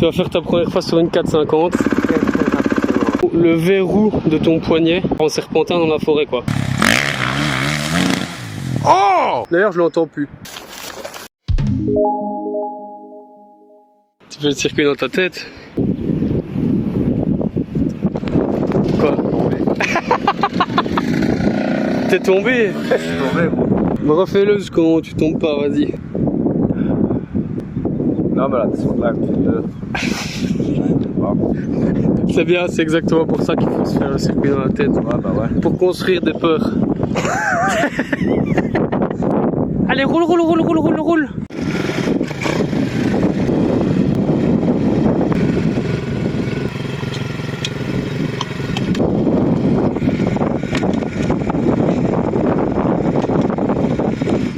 Tu vas faire ta première fois sur une 450. Le verrou de ton poignet en serpentin dans la forêt quoi. Oh! D'ailleurs je l'entends plus. Tu fais le circuit dans ta tête. Quoi? T'es tombé? Je suis tombé gros. Bah, refais-le jusqu'au tu tombes pas, vas-y. Non mais là, descends là, C'est bien, c'est exactement pour ça qu'il faut se faire le circuit dans la tête. ouais, bah ouais. Pour construire des peurs. Allez, roule, roule, roule, roule, roule, roule.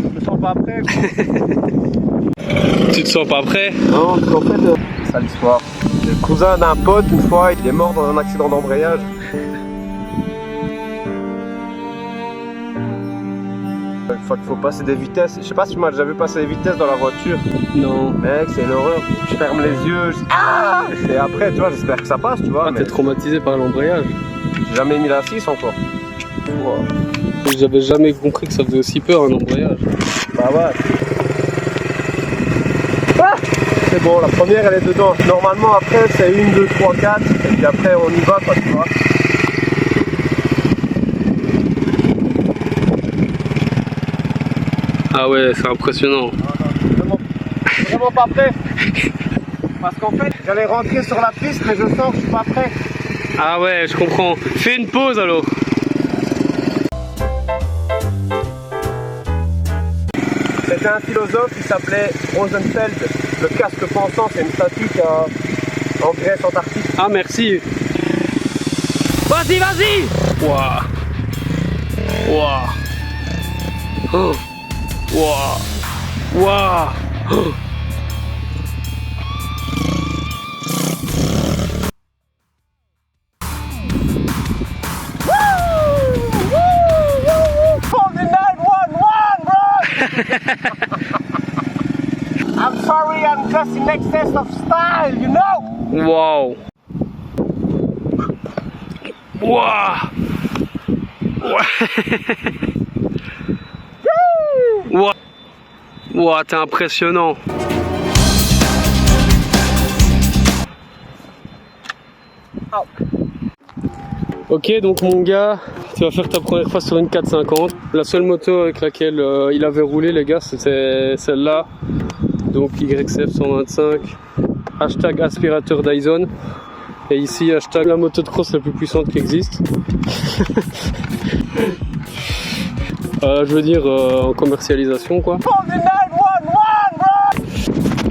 Je me sens pas prêt. Tu te sens pas prêt? Non, parce qu'en fait, c'est ça l'histoire. Le cousin d'un pote, une fois, il est mort dans un accident d'embrayage. Une fois qu'il faut passer des vitesses, je sais pas si tu m'as déjà vu passer des vitesses dans la voiture. Non. Mec, c'est une horreur. Je ferme les yeux, ah! Et après, tu vois, j'espère que ça passe, tu vois. Ah, t'es traumatisé par l'embrayage. J'ai jamais mis la 6 encore. Wow. J'avais jamais compris que ça faisait aussi peur un embrayage. Bah ouais. Ah, c'est bon, la première elle est dedans. Normalement après c'est 1, 2, 3, 4 et puis après on y va quoi, tu vois. Ah ouais, c'est impressionnant. Non, vraiment pas prêt. Parce qu'en fait j'allais rentrer sur la piste mais je sens que je suis pas prêt. Ah ouais, je comprends. Fais une pause alors. C'était un philosophe qui s'appelait Rosenfeld. Le casque pensant, c'est une statue qui a en Grèce antarctique. Ah merci. Vas-y, vas-y. Waouh. Waouh. Oh. Waouh. Waouh. Oh. I'm sorry, I'm just in excess of style, you know? Wow. Wow. Wow. Wow, t'es impressionnant. Oh. Ok, donc mon gars, tu vas faire ta première fois sur une 450. La seule moto avec laquelle il avait roulé, les gars, c'était celle-là. Donc YCF 125, hashtag aspirateur Dyson. Et ici, hashtag la moto de cross la plus puissante qui existe. Je veux dire en commercialisation quoi.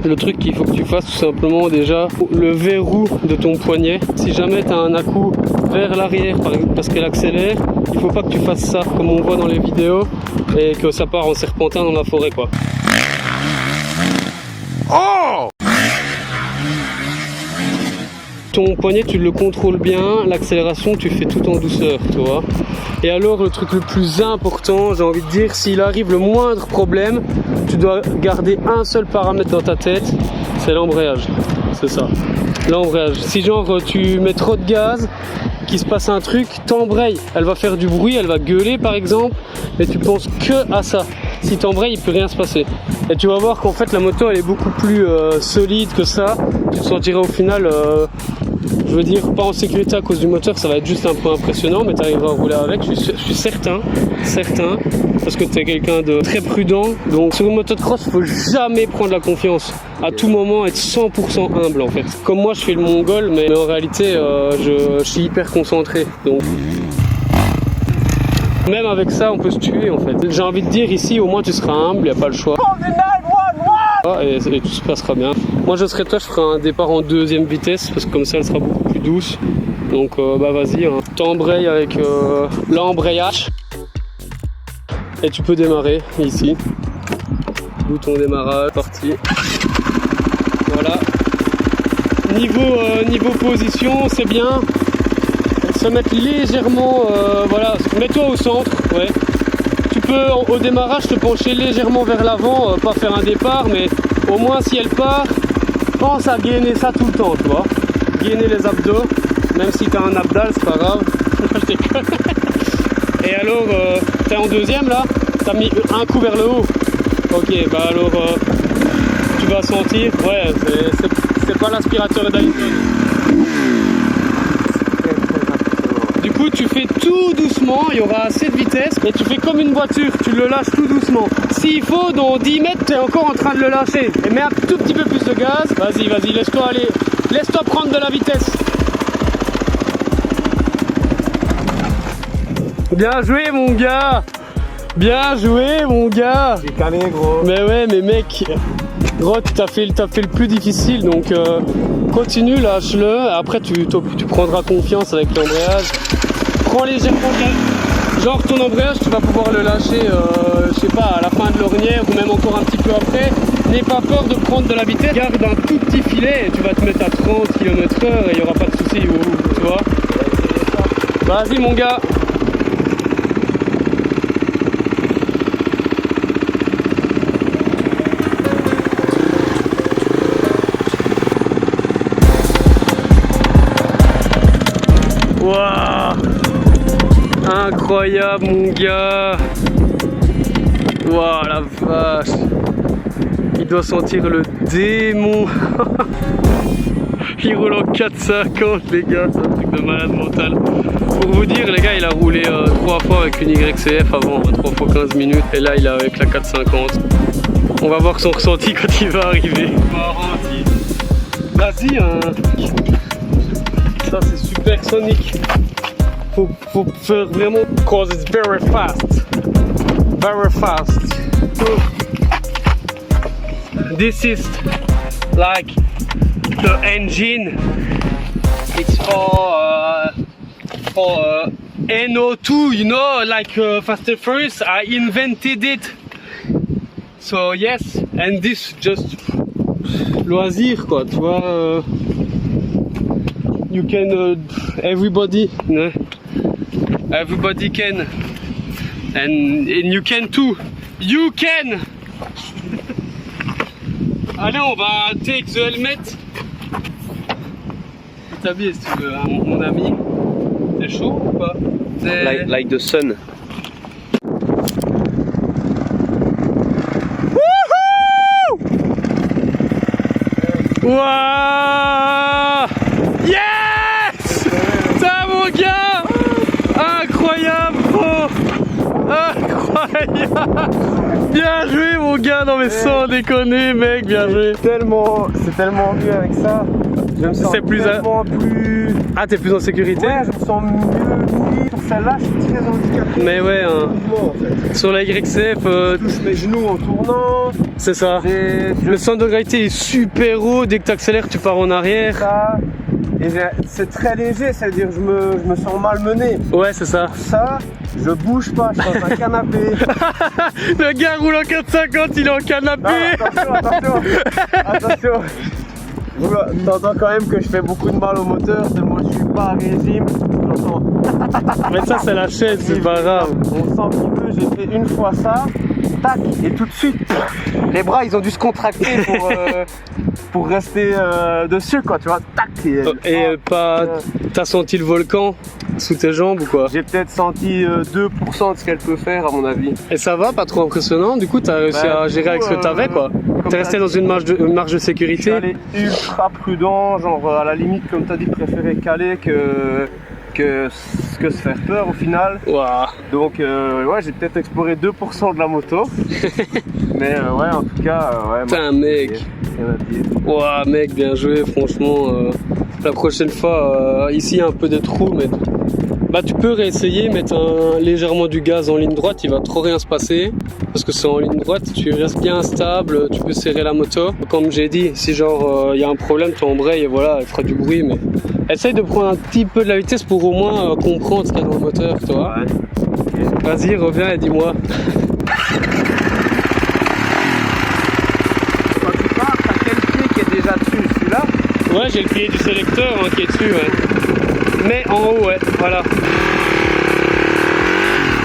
Le truc qu'il faut que tu fasses tout simplement déjà, le verrou de ton poignet. Si jamais tu as un à-coup vers l'arrière parce qu'elle accélère, il faut pas que tu fasses ça comme on voit dans les vidéos et que ça part en serpentin dans la forêt quoi. Oh! Ton poignet tu le contrôles bien, l'accélération tu fais tout en douceur, tu vois. Et alors le truc le plus important, j'ai envie de dire, s'il arrive le moindre problème, tu dois garder un seul paramètre dans ta tête, c'est l'embrayage. C'est ça, l'embrayage. Si genre tu mets trop de gaz, qu'il se passe un truc, t'embrayes, elle va faire du bruit, elle va gueuler par exemple, et tu penses que à ça. Si t'embrayes, il peut rien se passer. Et tu vas voir qu'en fait la moto elle est beaucoup plus solide que ça. Tu te sentiras au final, je veux dire, pas en sécurité à cause du moteur, ça va être juste un peu impressionnant, mais tu arriveras à rouler avec, je suis certain, parce que tu es quelqu'un de très prudent. Donc sur une moto de cross, il faut jamais prendre la confiance. À tout moment, être 100% humble en fait. Comme moi, je fais le mongol, mais en réalité, je suis hyper concentré. Donc même avec ça, on peut se tuer en fait. J'ai envie de dire ici, au moins tu seras humble, il n'y a pas le choix. Et tout se passera bien. Moi je serais toi, je ferai un départ en deuxième vitesse parce que comme ça elle sera beaucoup plus douce. Donc bah vas-y, hein. T'embrayes avec l'embrayage et tu peux démarrer ici. Bouton démarrage, parti. Voilà. Niveau position, c'est bien. Se mettre légèrement, voilà, mets-toi au centre, ouais. Tu peux au démarrage te pencher légèrement vers l'avant, pas faire un départ, mais au moins si elle part, pense à gainer ça tout le temps, tu vois. Gainer les abdos, même si t'as un abdal, c'est pas grave. Je déconne. Et alors, t'es en deuxième là, t'as mis un coup vers le haut. Ok, bah alors, tu vas sentir, ouais, c'est pas l'aspirateur d'Alton. Du coup, tu fais tout doucement, il y aura assez de vitesse, et tu fais comme une voiture, tu le lâches tout doucement. S'il faut, dans 10 mètres, tu es encore en train de le lâcher. Et mets un tout petit peu plus de gaz. Vas-y, vas-y, laisse-toi aller. Laisse-toi prendre de la vitesse. Bien joué, mon gars. Bien joué, mon gars. J'ai calé, gros. Mais ouais, mais mec, gros, t'as fait le plus difficile, donc continue, lâche-le. Après, tu prendras confiance avec l'embrayage. Prends légèrement, genre ton embrayage, tu vas pouvoir le lâcher, je sais pas, à la fin de l'ornière ou même encore un petit peu après. N'aie pas peur de prendre de la vitesse. Garde un tout petit filet et tu vas te mettre à 30 km/h et il n'y aura pas de souci, tu vois. Vas-y, mon gars. Waouh, incroyable, mon gars. Waouh, la vache. Il doit sentir le démon. Il roule en 450, les gars, c'est un truc de malade mental. Pour vous dire, les gars, il a roulé 3 fois avec une YCF avant, 3 fois 15 minutes, et là il est avec la 450. On va voir son ressenti quand il va arriver. Vas-y, hein. Ça c'est supersonique. Faut faire vraiment, cause it's very fast. Very fast. This is like the engine. It's for NO2, you know, like Fast and Furious. I invented it. So yes, and this just loisir, quoi, tu vois. You can, everybody, no? Everybody can, and you can too. You can. Allez, on va take the helmet. T'habiller si tu veux, hein, mon ami. T'es chaud ou pas? Like the sun. Wouah! Yes! Ça, mon gars! Incroyable, gros! Incroyable! Bien joué, mon gars! Non, mais sans déconner, mec, bien joué! C'est tellement mieux avec ça. Je me sens tellement plus... Ah, t'es plus en sécurité? Ouais, je me sens mieux. Pour celle-là, je suis très handicapé. Mais ouais, hein. En fait. Sur la YCF, je touche mes genoux en tournant. C'est ça. Le centre de gravité est super haut. Dès que tu accélères, tu pars en arrière. Ça. Et c'est très léger, c'est-à-dire je me sens malmené. Ouais, c'est ça. Ça, je bouge pas, je suis dans un canapé. Le gars roule en 450, il est en canapé. Non, attention. T'entends quand même que je fais beaucoup de mal au moteur, tellement je suis pas à régime. Mais ça, c'est la chaise, c'est pas grave. On sent qu'il veut, j'ai fait une fois ça, tac, et tout de suite, les bras ils ont dû se contracter pour rester dessus, quoi, tu vois, tac. T'as senti le volcan sous tes jambes ou quoi? J'ai peut-être senti 2% de ce qu'elle peut faire, à mon avis. Et ça va, pas trop impressionnant, du coup, t'as réussi à gérer avec ce que t'avais, quoi. T'es resté dans une marge de sécurité. Je suis allé ultra prudent, genre à la limite, comme t'as dit, préférer caler que se faire peur au final. Wow. Donc ouais, j'ai peut-être exploré 2% de la moto. Mais ouais, en tout cas, ouais. Putain, mec. Wow, mec, bien joué, franchement. La prochaine fois, ici il y a un peu de trous, mais bah, tu peux réessayer, mettre légèrement du gaz en ligne droite, il va trop rien se passer. Parce que c'est en ligne droite, tu restes bien stable, tu peux serrer la moto. Comme j'ai dit, si genre il y a un problème, tu embrayes et voilà, elle fera du bruit, mais essaye de prendre un petit peu de la vitesse pour au moins comprendre ce qu'il y a dans le moteur, tu vois. Ouais. Vas-y, reviens et dis-moi. Quand tu pars, t'as quel pied qui est déjà dessus? Celui-là? Ouais, j'ai le pied du sélecteur hein, qui est dessus, ouais. Mais en haut, ouais, voilà.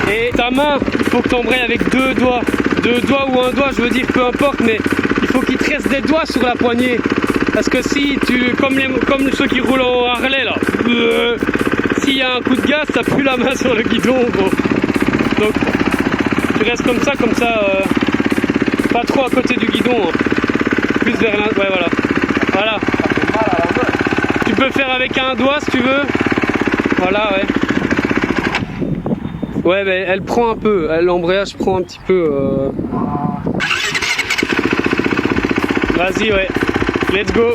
Et ta main, il faut que tu embrayes avec 2 doigts. 2 doigts ou 1 doigt, je veux dire, peu importe, mais il faut qu'il te reste des doigts sur la poignée. Parce que si tu, comme ceux qui roulent en Harley là, s'il y a un coup de gaz, t'as plus la main sur le guidon, gros. Donc tu restes comme ça, pas trop à côté du guidon, hein. Plus vers l'un, ouais voilà. Voilà. Tu peux le faire avec un doigt si tu veux. Voilà, ouais. Ouais, mais elle prend un peu, l'embrayage prend un petit peu. Vas-y, ouais. Let's go.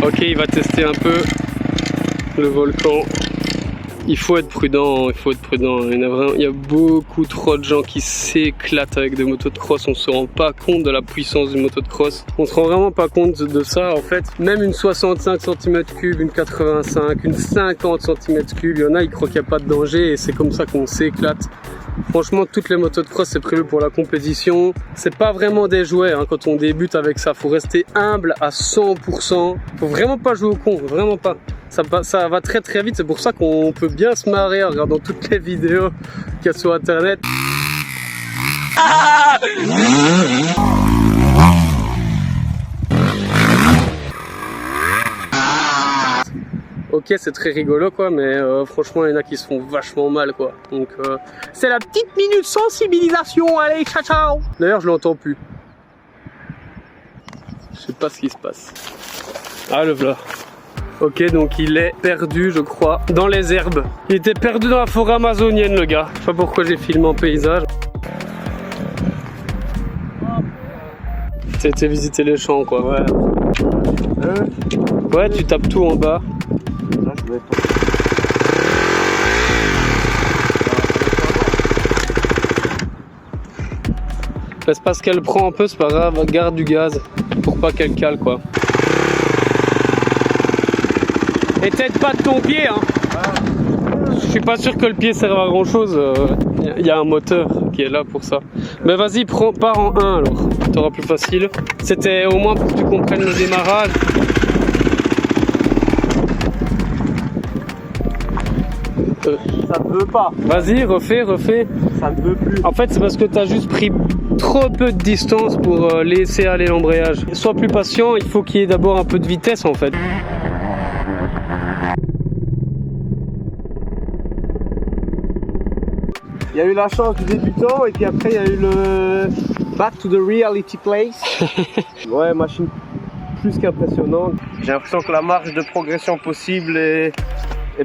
Ok, il va tester un peu le volcan. Il faut être prudent, il faut être prudent. Il y a beaucoup trop de gens qui s'éclatent avec des motos de cross. On se rend pas compte de la puissance d'une moto de cross. On se rend vraiment pas compte de ça en fait. Même une 65 cm3, une 85, une 50 cm3, il y en a, ils croient qu'il n'y a pas de danger et c'est comme ça qu'on s'éclate. Franchement, toutes les motos de cross, c'est prévu pour la compétition. C'est pas vraiment des jouets hein, quand on débute avec ça. Faut rester humble à 100%. Faut vraiment pas jouer au con, vraiment pas. Ça va très très vite. C'est pour ça qu'on peut bien se marrer en regardant toutes les vidéos qu'il y a sur internet. Ok, c'est très rigolo quoi, mais franchement, il y en a qui se font vachement mal quoi. Donc, c'est la petite minute sensibilisation. Allez, ciao ciao. D'ailleurs, je l'entends plus. Je sais pas ce qui se passe. Ah, le voilà. Ok, donc il est perdu, je crois, dans les herbes. Il était perdu dans la forêt amazonienne, le gars. Je sais pas pourquoi j'ai filmé en paysage. C'était visiter les champs quoi. Ouais. Ouais, tu tapes tout en bas. Là, je vais C'est parce qu'elle prend un peu, c'est pas grave, garde du gaz pour pas qu'elle cale quoi. Et t'aides pas de ton pied hein. Je suis pas sûr que le pied serve à grand chose. Il y a un moteur qui est là pour ça. Mais vas-y, pars en 1 alors. T'auras plus facile. C'était au moins pour que tu comprennes le démarrage. Ça ne veut pas. Vas-y, refais. Ça ne veut plus. En fait, c'est parce que tu as juste pris trop peu de distance pour laisser aller l'embrayage. Sois plus patient, il faut qu'il y ait d'abord un peu de vitesse en fait. Il y a eu la chance du débutant et puis après il y a eu le back to the reality place. Ouais, machine plus qu'impressionnante. J'ai l'impression que la marge de progression possible est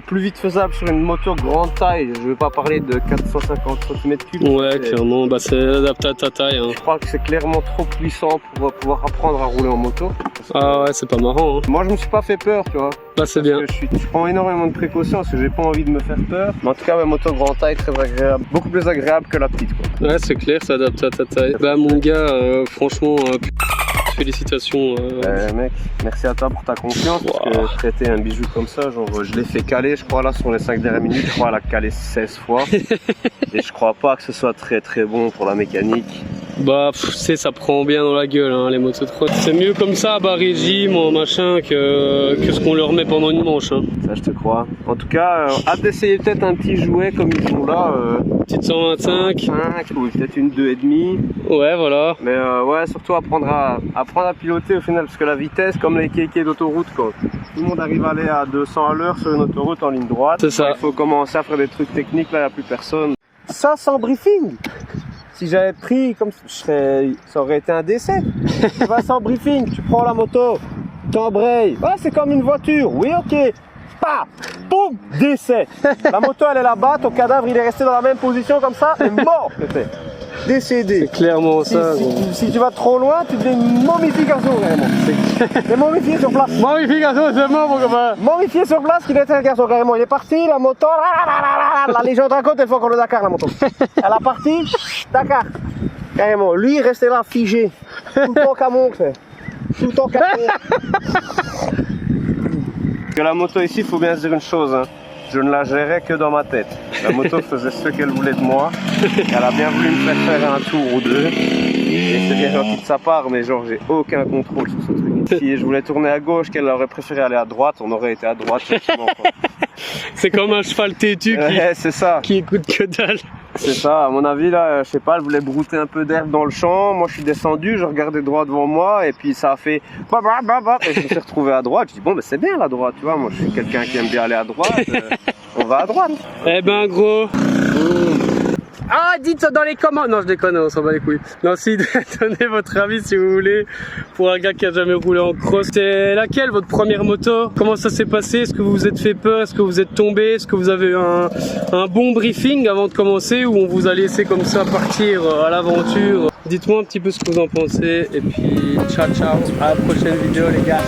plus vite faisable sur une moto grande taille. Je ne veux pas parler de 450 cm3. Ouais, clairement, bah, c'est adapté à ta taille. Hein. Je crois que c'est clairement trop puissant pour pouvoir apprendre à rouler en moto. Ah ouais, c'est pas marrant. Hein. Moi, je me suis pas fait peur, tu vois. Là, c'est bien. Je prends énormément de précautions parce que j'ai pas envie de me faire peur. Mais en tout cas, ma moto grande taille, très agréable. Beaucoup plus agréable que la petite, quoi. Ouais, c'est clair, c'est adapté à ta taille. Bah, mon gars, franchement, félicitations. Mec, merci à toi pour ta confiance. Wow. Parce que traiter un bijou comme ça, genre, je l'ai fait caler, je crois, là, sur les 5 dernières minutes. Je crois, elle a calé 16 fois. Et je crois pas que ce soit très très bon pour la mécanique. Bah, ça prend bien dans la gueule, hein, les motos de cross. C'est mieux comme ça, à bas régime, en machin, que ce qu'on leur met pendant une manche. Hein. Ça, je te crois. En tout cas, hâte d'essayer peut-être un petit jouet comme ils font là. Petite 125. Ou peut-être une 2,5. Ouais, voilà. Mais ouais, surtout apprendre à piloter au final, parce que la vitesse, comme les kékés d'autoroute, quand tout le monde arrive à aller à 200 à l'heure sur une autoroute en ligne droite, c'est ça. Il faut commencer à faire des trucs techniques, là, il n'y a plus personne. Ça sans briefing. Si j'avais pris comme ça aurait été un décès. Tu vas sans briefing, tu prends la moto, t'embrayes. Ouais, c'est comme une voiture. Oui, ok. Pas, boum, décès. La moto, elle est là-bas, ton cadavre, il est resté dans la même position comme ça, et mort, peut-être. Décédé. C'est clairement ça. Si tu vas trop loin, tu deviens une momification carrément. C'est momifié sur place. Momification, c'est mort mon copain. Momifié sur place, qu'il était un garçon carrément. Il est parti, la moto, la légende raconte, elle fait encore le Dakar la moto. Elle a parti, Dakar. Carrément. Lui, il restait là, figé. Tout le temps qu'à monter. Tout le temps qu'à monter. Que la moto ici, il faut bien se dire une chose. Hein. Je ne la gérais que dans ma tête. La moto faisait ce qu'elle voulait de moi. Elle a bien voulu me faire un tour ou deux. Et c'est bien gentil de sa part, mais genre j'ai aucun contrôle sur ce truc. Si je voulais tourner à gauche, qu'elle aurait préféré aller à droite, on aurait été à droite. C'est comme un cheval têtu c'est ça. Qui écoute que dalle. C'est ça, à mon avis, là, je sais pas, elle voulait brouter un peu d'herbe dans le champ. Moi, je suis descendu, je regardais droit devant moi, et puis ça a fait bah, bah, bah, bah, et je me suis retrouvé à droite. Je dis, bon, mais c'est bien la droite, tu vois. Moi, je suis quelqu'un qui aime bien aller à droite. On va à droite. Eh ben, gros. Ah, dites ça dans les commentaires. Non, je déconne, on s'en bat les couilles. Non, si, donnez votre avis si vous voulez pour un gars qui a jamais roulé en cross. C'était laquelle votre première moto? Comment ça s'est passé? Est-ce que vous vous êtes fait peur? Est-ce que vous êtes tombé? Est-ce que vous avez eu un bon briefing avant de commencer ou on vous a laissé comme ça partir à l'aventure? Dites-moi un petit peu ce que vous en pensez et puis ciao ciao, à la prochaine vidéo les gars.